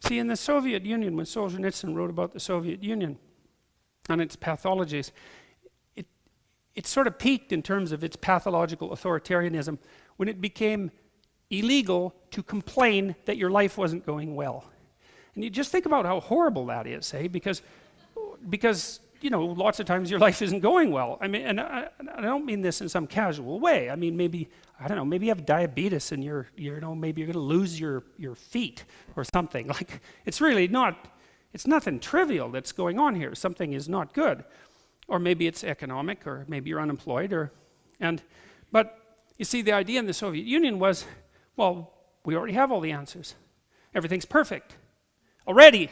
See, in the Soviet Union, when Solzhenitsyn wrote about the Soviet Union and its pathologies, it sort of peaked in terms of its pathological authoritarianism when it became illegal to complain that your life wasn't going well. And you just think about how horrible that is, eh? Because you know, lots of times your life isn't going well. I mean, and I don't mean this in some casual way. I mean, maybe, I don't know, maybe you have diabetes and you know, maybe you're going to lose your feet or something. Like, it's really not, it's nothing trivial that's going on here. Something is not good. Or maybe it's economic, or maybe you're unemployed, but you see, the idea in the Soviet Union was, well, we already have all the answers. Everything's perfect. Already.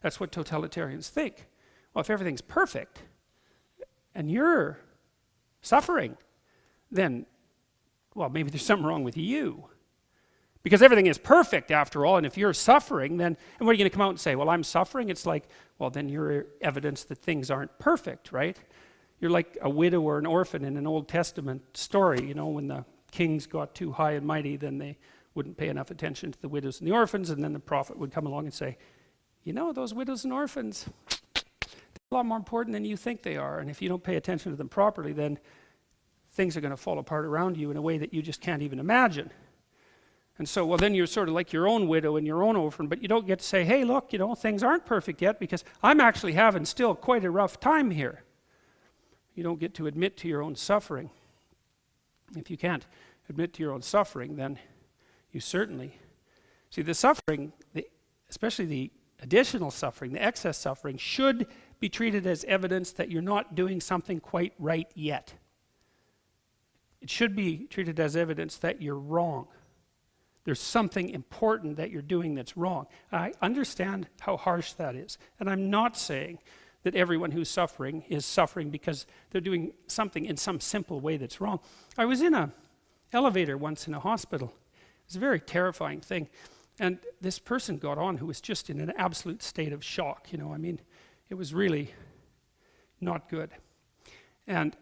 That's what totalitarians think. Well, if everything's perfect, and you're suffering, then, well, maybe there's something wrong with you. Because everything is perfect after all, and if you're suffering, then, and what are you going to come out and say? Well, I'm suffering? It's like, well, then you're evidence that things aren't perfect, right? You're like a widow or an orphan in an Old Testament story, you know, when the kings got too high and mighty, then they wouldn't pay enough attention to the widows and the orphans, and then the prophet would come along and say, you know, those widows and orphans, they're a lot more important than you think they are, and if you don't pay attention to them properly, then things are going to fall apart around you in a way that you just can't even imagine. And so, well, then you're sort of like your own widow and your own orphan, but you don't get to say, hey, look, you know, things aren't perfect yet because I'm actually having still quite a rough time here. You don't get to admit to your own suffering. If you can't admit to your own suffering, then you certainly, see, the suffering, especially the additional suffering, the excess suffering, should be treated as evidence that you're not doing something quite right yet. It should be treated as evidence that you're wrong. There's something important that you're doing that's wrong. I understand how harsh that is. And I'm not saying that everyone who's suffering is suffering because they're doing something in some simple way that's wrong. I was in an elevator once in a hospital. It was a very terrifying thing. And this person got on who was just in an absolute state of shock. You know, I mean, it was really not good. And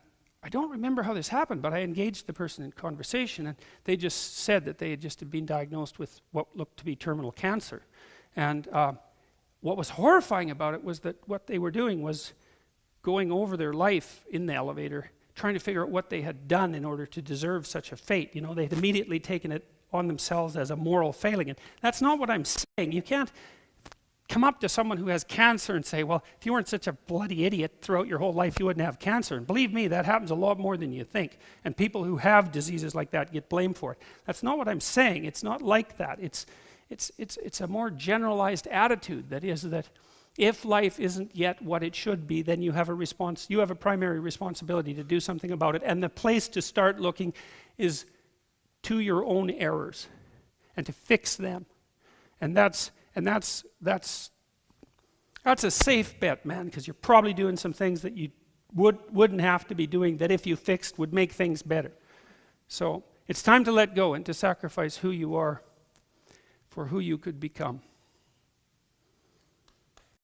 I don't remember how this happened, but I engaged the person in conversation, and they just said that they had just been diagnosed with what looked to be terminal cancer. And what was horrifying about it was that what they were doing was going over their life in the elevator, trying to figure out what they had done in order to deserve such a fate. You know, they'd immediately taken it on themselves as a moral failing. And that's not what I'm saying. You can't come up to someone who has cancer and say, well, if you weren't such a bloody idiot throughout your whole life, you wouldn't have cancer. And believe me, that happens a lot more than you think. And people who have diseases like that get blamed for it. That's not what I'm saying. It's not like that. It's a more generalized attitude that is that if life isn't yet what it should be, then you have a primary responsibility to do something about it. And the place to start looking is to your own errors and to fix them. And that's a safe bet, man, because you're probably doing some things that you wouldn't have to be doing that if you fixed would make things better. So it's time to let go and to sacrifice who you are for who you could become.